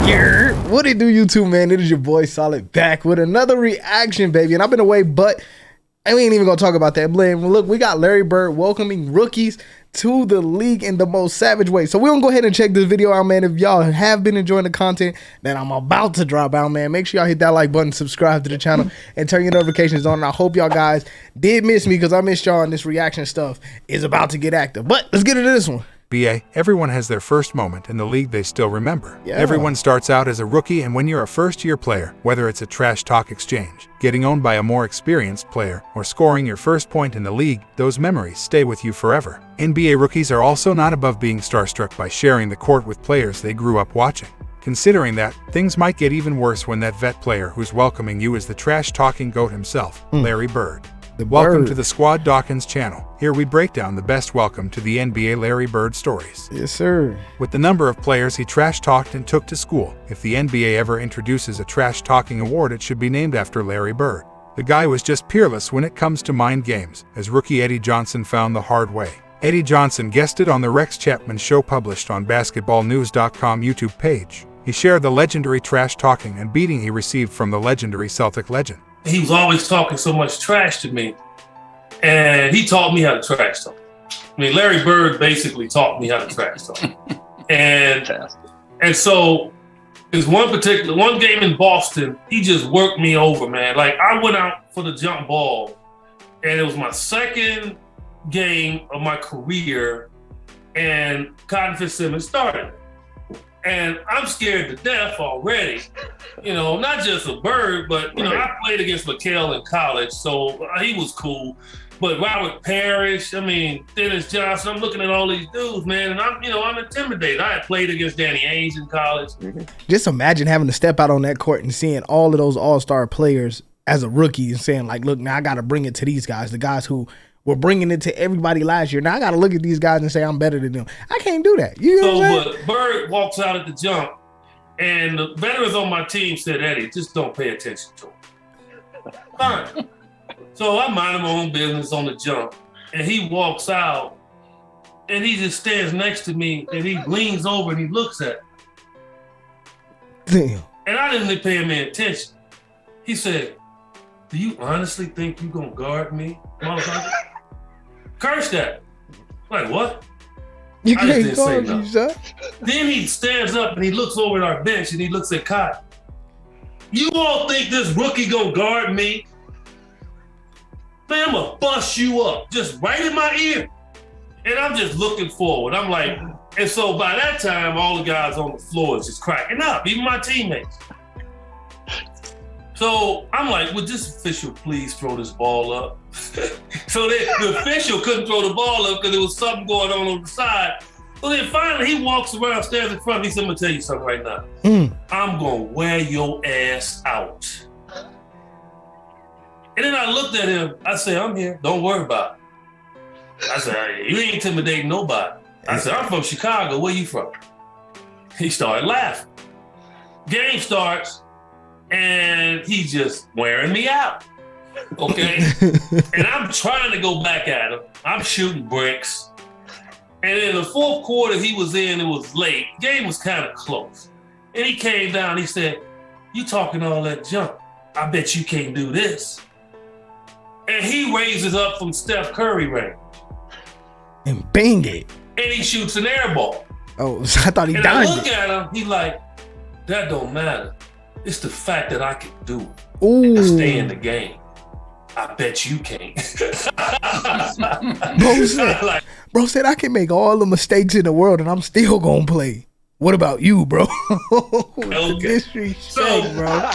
Yeah, what it do, YouTube, man? It is your boy Solid back with another reaction, baby. And I've been away, but we ain't even gonna talk about that. Look, we got Larry Bird welcoming rookies to the league in the most savage way. So we're gonna go ahead and check this video out, man. If y'all have been enjoying the content that I'm about to drop out, man, make sure y'all hit that like button, subscribe to the channel, and turn your notifications on. And I hope y'all guys did miss me, because I missed y'all, and this reaction stuff is about to get active. But let's get into this one. BA, everyone has their first moment in the league they still remember. Yeah. Everyone starts out as a rookie, and when you're a first-year player, whether it's a trash talk exchange, getting owned by a more experienced player, or scoring your first point in the league, those memories stay with you forever. NBA rookies are also not above being starstruck by sharing the court with players they grew up watching. Considering that, things might get even worse when that vet player who's welcoming you is the trash-talking GOAT himself, Larry Bird. Welcome to the Squad Dawkins channel. Here we break down the best welcome to the NBA Larry Bird stories. Yes, sir. With the number of players he trash-talked and took to school, if the NBA ever introduces a trash-talking award, it should be named after Larry Bird. The guy was just peerless when it comes to mind games, as rookie Eddie Johnson found the hard way. Eddie Johnson guested on the Rex Chapman show published on basketballnews.com YouTube page. He shared the legendary trash-talking and beating he received from the legendary Celtic legend. He was always talking so much trash to me, and he taught me how to trash talk. I mean, Larry Bird basically taught me how to trash talk. and so there's one game in Boston, he just worked me over, man. Like, I went out for the jump ball, and it was my second game of my career, and Cotton Fitzsimmons started. And I'm scared to death already. You know, not just a Bird, but, you know, I played against McHale in college, so he was cool. But Robert Parrish, I mean, Dennis Johnson, I'm looking at all these dudes, man, and I'm intimidated. I had played against Danny Ainge in college. Just imagine having to step out on that court and seeing all of those all-star players as a rookie and saying, like, look, now I got to bring it to these guys, the guys who were bringing it to everybody last year. Now I got to look at these guys and say I'm better than them. I can't do that. You know what I'm saying? But Bird walks out at the jump, and the veterans on my team said, Eddie, just don't pay attention to him. Fine. So I mind my own business on the jump, and he walks out, and he just stands next to me, and he leans over and he looks at me. Damn. And I didn't really pay him any attention. He said, do you honestly think you're going to guard me, motherfucker? Curse that. Like, what? You I just can't didn't call say me, nothing. son. Then he stands up and he looks over at our bench and he looks at Cotton. You all think this rookie gonna guard me? Man, I'm gonna bust you up, just right in my ear. And I'm just looking forward. I'm like, and so by that time, all the guys on the floor is just cracking up, even my teammates. So I'm like, would this official please throw this ball up? So the official couldn't throw the ball up because there was something going on the side. So then finally he walks around, stands in front of me, he said, I'm gonna tell you something right now. I'm gonna wear your ass out. And then I looked at him, I said, I'm here, don't worry about it. I said, you ain't intimidating nobody. I said, I'm from Chicago, where you from? He started laughing. Game starts, and he's just wearing me out, okay? And I'm trying to go back at him. I'm shooting bricks. And in the fourth quarter he was in, it was late. Game was kind of close. And he came down, he said, you talking all that junk. I bet you can't do this. And he raises up from Steph Curry range. And bang it. And he shoots an air ball. Oh, I thought he and died. I look at him, he like, that don't matter. It's the fact that I can do it. Ooh. And stay in the game. I bet you can't. Bro said, I can make all the mistakes in the world and I'm still gonna play. What about you, bro? Okay. Disrespect, bro.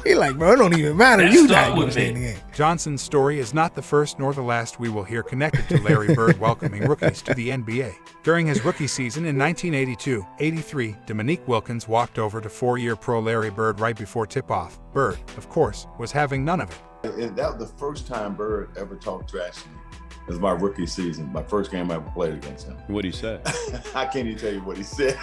He like, bro, it don't even matter. You not gonna stay in the game. Johnson's story is not the first nor the last we will hear connected to Larry Bird welcoming rookies to the NBA. During his rookie season in 1982-83, Dominique Wilkins walked over to four-year pro Larry Bird right before tip-off. Bird, of course, was having none of it. That was the first time Bird ever talked trash to me. It was my rookie season, my first game I ever played against him. What'd he say? I can't even tell you what he said.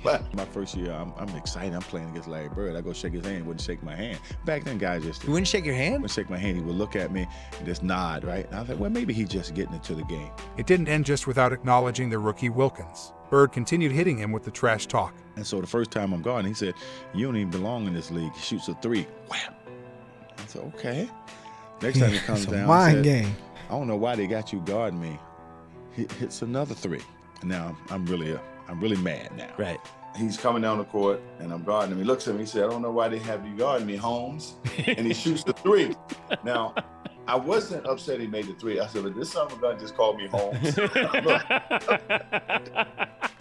My first year, I'm excited. I'm playing against Larry Bird. I go shake his hand, he wouldn't shake my hand. Back then, guys just... You wouldn't shake your hand? Wouldn't shake my hand. He would look at me and just nod, right? And I was like, well, maybe he's just getting into the game. It didn't end just without acknowledging the rookie Wilkins. Bird continued hitting him with the trash talk. And so the first time I'm guarding, he said, "You don't even belong in this league." He shoots a 3. Wham! I said, "Okay." Next time he comes It's a down, mind said, game. "I don't know why they got you guarding me." He hits another 3. And now I'm really mad now. Right. He's coming down the court, and I'm guarding him. He looks at me, he said, "I don't know why they have you guarding me, Holmes." And he shoots the 3. Now, I wasn't upset he made the 3. I said, but this son of a gun just called me Holmes.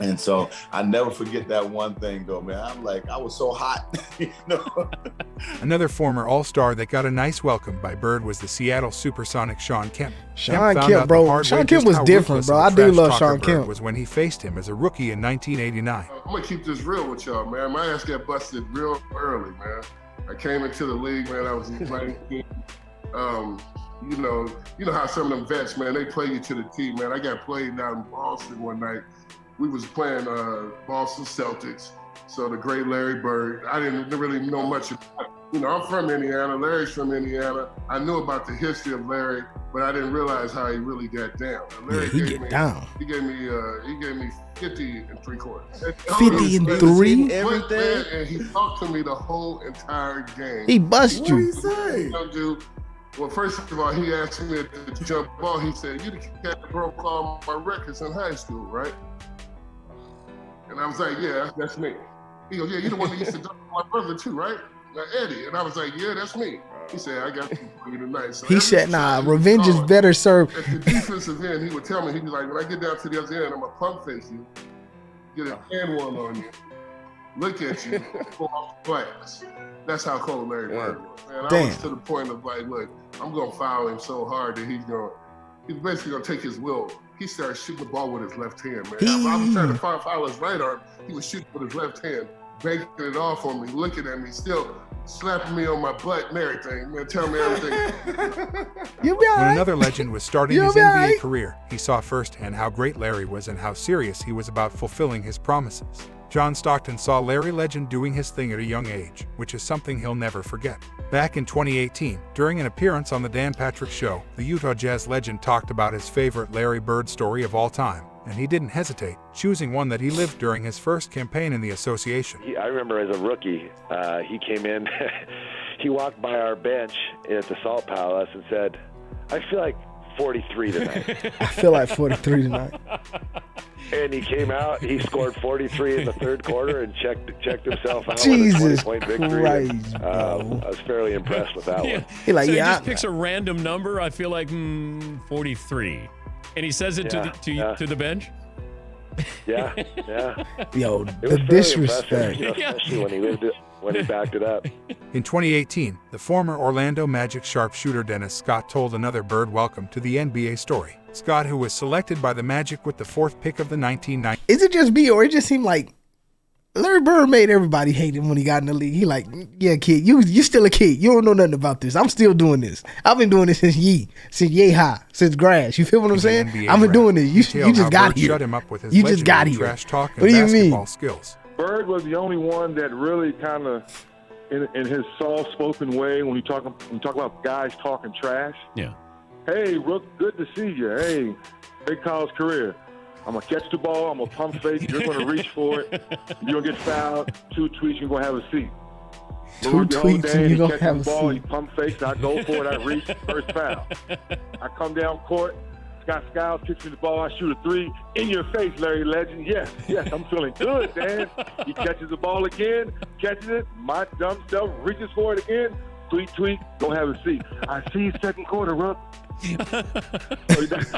And so I never forget that one thing, though, man. I'm like, I was so hot. You know? Another former All-Star that got a nice welcome by Bird was the Seattle Supersonic Sean Kemp. Sean found Kemp, out the bro. hard Sean way Kemp just was how different, ruthless bro. of a I do trash love talker Sean Bird Kemp. was when he faced him as a rookie in 1989. I'm gonna keep this real with y'all, man. My ass got busted real early, man. I came into the league, man. I was 19. You know how some of them vets, man, they play you to the team, man. I got played down in Boston one night. We was playing Boston Celtics. So the great Larry Bird, I didn't really know much about it. You know, I'm from Indiana, Larry's from Indiana. I knew about the history of Larry, but I didn't realize how he really got down. Larry He get down. He gave me 50 and 3/4. 50 and 3? Everything. And he talked to me the whole entire game. He bust What did he you. say? Dude, well, first of all, he asked me to jump ball. He said, "You the cat that broke all my records in high school, right?" And I was like, "Yeah, that's me." He goes, "Yeah, you're the one that used to dunk my brother too, right? Like Eddie." And I was like, "Yeah, that's me." He said, "I got you for you tonight." So He said, nah, time he revenge is called, better served. at the defensive end, he would tell me, he'd be like, "When I get down to the other end, I'm gonna pump face you, get a hand one on you, look at you, go off the glass." That's how cold Larry Bird was. Man, I Damn. was to the point of like, look, I'm gonna foul him so hard that he's basically gonna take his will. He started shooting the ball with his left hand, man. I was trying to foul his right arm. He was shooting with his left hand, banking it off on me, looking at me, still slapping me on my butt and everything, man, telling me everything. You'll be all When right. another legend was starting You'll his be all NBA right. career, he saw firsthand how great Larry was and how serious he was about fulfilling his promises. John Stockton saw Larry Legend doing his thing at a young age, which is something he'll never forget. Back in 2018, during an appearance on The Dan Patrick Show, the Utah Jazz legend talked about his favorite Larry Bird story of all time, and he didn't hesitate, choosing one that he lived during his first campaign in the association. I remember as a rookie, he came in, he walked by our bench at the Salt Palace and said, "I feel like 43 tonight." I feel like 43 tonight. And he came out, he scored 43 in the third quarter and checked himself out Jesus with a 20-point victory. Christ, bro. I was fairly impressed with that one. He like, so yeah, he just picks a random number. I feel like 43, and he says it to the bench. Yeah. yo, It the was fairly disrespect. impressive, especially when he backed it up. In 2018, the former Orlando Magic sharpshooter Dennis Scott told another Bird welcome to the NBA story. Scott, who was selected by the Magic with the 4th pick of the 1990s. Is it just me, or it just seemed like Larry Bird made everybody hate him when he got in the league? He like, yeah, kid, you still a kid. You don't know nothing about this. I'm still doing this. I've been doing this since yay high, since grass. You feel what I'm saying? I've been doing this. You just got here. Shut him up with his You just got legendary here. trash talk and What do you mean? basketball skills. Bird was the only one that really kind of, in his soft-spoken way, when you talk about guys talking trash. Yeah. Hey, Rook, good to see you. Hey, great college career. I'm going to catch the ball. I'm going to pump fake. You're going to reach for it. You're going to get fouled. 2 tweets, you're going to have a seat. 2 Move the whole tweets day, and you're he going to catches have the a ball, seat. He pump fakes. I go for it. I reach. First foul. I come down court. Scott Skiles kicks me the ball. I shoot a 3. In your face, Larry Legend. Yes, I'm feeling good, man. He catches the ball again, catches it. My dumb self reaches for it again. Tweet, go have a seat. I see you second quarter, Rook. So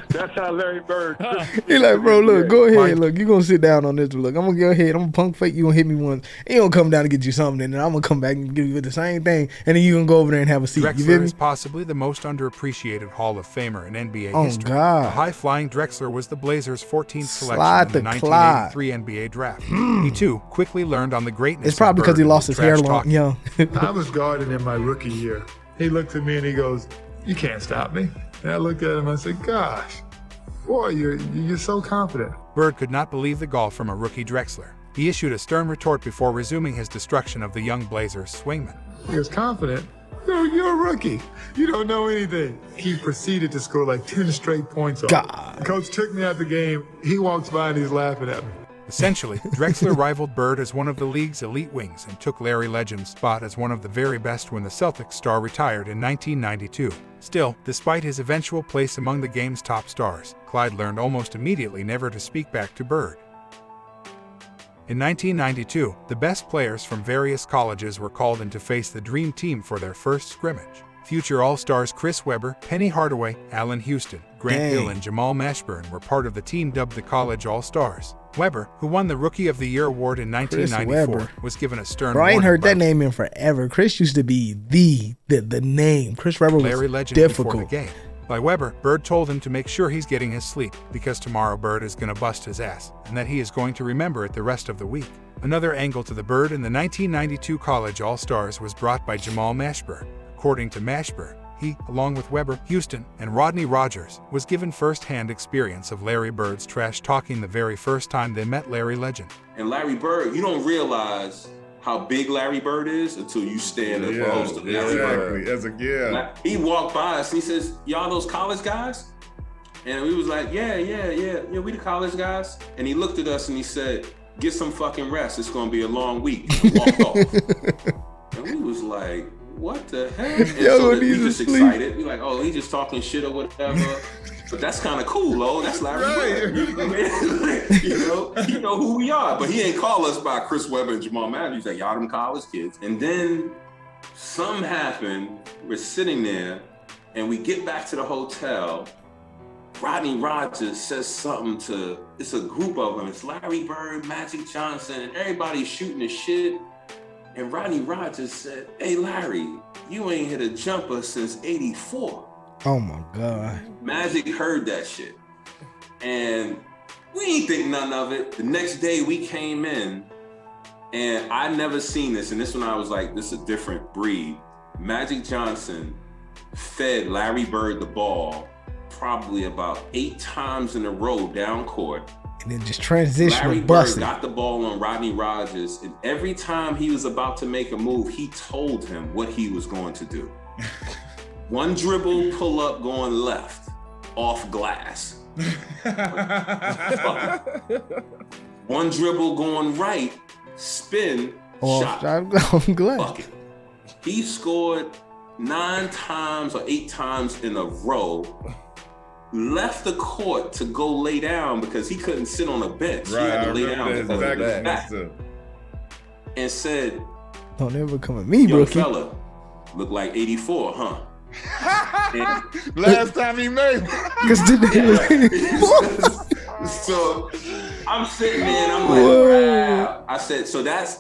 that's how Larry Bird. He like, bro, look, go ahead, look, you gonna sit down on this one. Look, I'm gonna go ahead, I'm gonna punk fake, you gonna hit me once. He gonna come down and get you something, and then I'm gonna come back and give you the same thing, and then you gonna go over there and have a seat. You feel Drexler me? is possibly the most underappreciated Hall of Famer in NBA Oh, history. God. The high-flying Drexler was the Blazers' 14th selection Slide in the the Clyde. 1983 NBA draft. He, too, quickly learned on the greatness It's probably of because he Bird lost and his hair trash long, talking. young. I was guarding in my rookie year. He looked at me and he goes, "You can't stop me." And I looked at him and I said, "Gosh, boy, you're so confident." Bird could not believe the gall from a rookie Drexler. He issued a stern retort before resuming his destruction of the young Blazers swingman. He was confident. You're a rookie. You don't know anything. He proceeded to score like 10 straight points on God. me. Coach took me out the game. He walks by and he's laughing at me. Essentially, Drexler rivaled Bird as one of the league's elite wings and took Larry Legend's spot as one of the very best when the Celtics star retired in 1992. Still, despite his eventual place among the game's top stars, Clyde learned almost immediately never to speak back to Bird. In 1992, the best players from various colleges were called in to face the Dream Team for their first scrimmage. Future All-Stars Chris Webber, Penny Hardaway, Allen Houston, Grant Hill, and Jamal Mashburn were part of the team dubbed the College All-Stars. Webber, who won the Rookie of the Year award in 1994, was given a stern warning. I ain't heard that name in forever. Chris used to be the name. Chris Webber was Larry Legend difficult. Before the game. By Webber, Bird told him to make sure he's getting his sleep because tomorrow Bird is going to bust his ass, and that he is going to remember it the rest of the week. Another angle to the Bird in the 1992 College All-Stars was brought by Jamal Mashburn. According to Mashburn, he, along with Webber, Houston, and Rodney Rogers, was given first-hand experience of Larry Bird's trash talking the very first time they met Larry Legend. And Larry Bird, you don't realize how big Larry Bird is until you stand up close to Larry Bird. He walked by us and he says, "Y'all those college guys?" And we was like, yeah, we the college guys. And he looked at us and he said, "Get some fucking rest. It's gonna be a long week." And walked off. And we was like, what the hell? And so we just excited. We like, oh, he just talking shit or whatever. But that's kind of cool, though. That's Larry Bird. You know who we are. But he ain't call us by Chris Webber and Jamal Mashburn. He's like, y'all them college kids. And then something happened. We're sitting there, and we get back to the hotel. Rodney Rogers says something to, it's a group of them. It's Larry Bird, Magic Johnson, and everybody's shooting the shit. And Rodney Rogers said, "Hey, Larry, you ain't hit a jumper since '84. Oh my God. Magic heard that shit. And we ain't think nothing of it. The next day we came in and I never seen this. And this one I was like, this is a different breed. Magic Johnson fed Larry Bird the ball probably about 8 times in a row down court. And then just transition Larry and busting. Bird got the ball on Rodney Rogers. And every time he was about to make a move, he told him what he was going to do. One dribble, pull up, going left, off glass. One dribble, going right, spin, shot. I'm glad. Bucket. He scored 9 times or 8 times in a row. Left the court to go lay down because he couldn't sit on a bench. He had to lay down because of his back. And said, "Don't ever come at me, young rookie. fella, look like 84, huh?" Last time he made it. So I'm sitting there and I'm like, wow. I said, so that's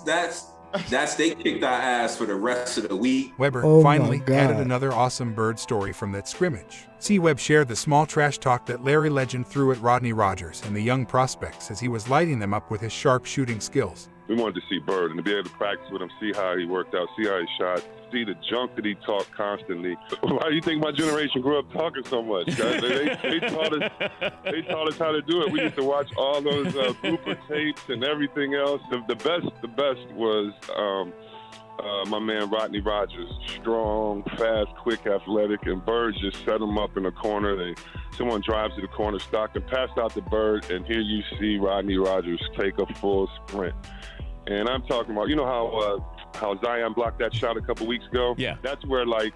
they kicked our ass for the rest of the week. Webber finally added another awesome Bird story from that scrimmage. C-Web shared the small trash talk that Larry Legend threw at Rodney Rogers and the young prospects as he was lighting them up with his sharp shooting skills. We wanted to see Bird and to be able to practice with him, see how he worked out, see how he shot, see the junk that he talked constantly. Why do you think my generation grew up talking so much, guys? They taught us how to do it. We used to watch all those blooper tapes and everything else. The best was my man Rodney Rogers. Strong, fast, quick, athletic, and Bird just set him up in the corner. Someone drives to the corner, Stockton, pass out the Bird, and here you see Rodney Rogers take a full sprint. And I'm talking about, you know how Zion blocked that shot a couple weeks ago? Yeah. That's where like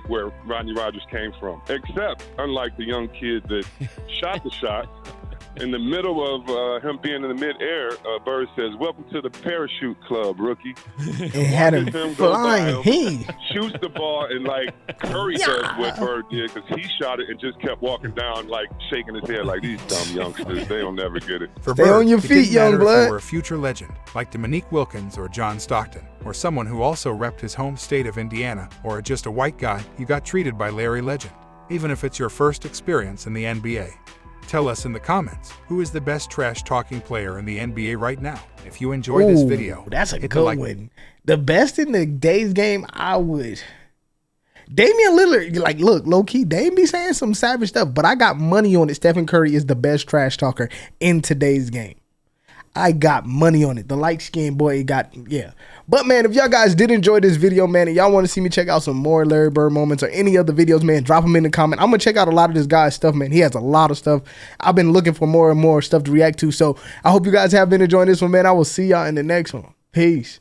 where Rodney Rogers came from. Except, unlike the young kid that shot the shot, in the middle of him being in the midair, Bird says, "Welcome to the parachute club, rookie." And had him flying. He shoots the ball and like Curry does what Bird did because he shot it and just kept walking down, like shaking his head like these dumb youngsters. They don't never get it. For Stay Bird, on your it feet, didn't young matter blood. if you were a future legend like Dominique Wilkins or John Stockton, or someone who also repped his home state of Indiana, or just a white guy, you got treated by Larry Legend, even if it's your first experience in the NBA. Tell us in the comments, who is the best trash-talking player in the NBA right now? If you enjoyed this video, that's a hit good one. The best in the day's game, I would. Damian Lillard, like, look, low-key, Dame be saying some savage stuff, but I got money on it. Stephen Curry is the best trash talker in today's game. I got money on it. The light skinned boy got, yeah. But man, if y'all guys did enjoy this video, man, and y'all want to see me check out some more Larry Bird moments or any other videos, man, drop them in the comment. I'm going to check out a lot of this guy's stuff, man. He has a lot of stuff. I've been looking for more and more stuff to react to. So I hope you guys have been enjoying this one, man. I will see y'all in the next one. Peace.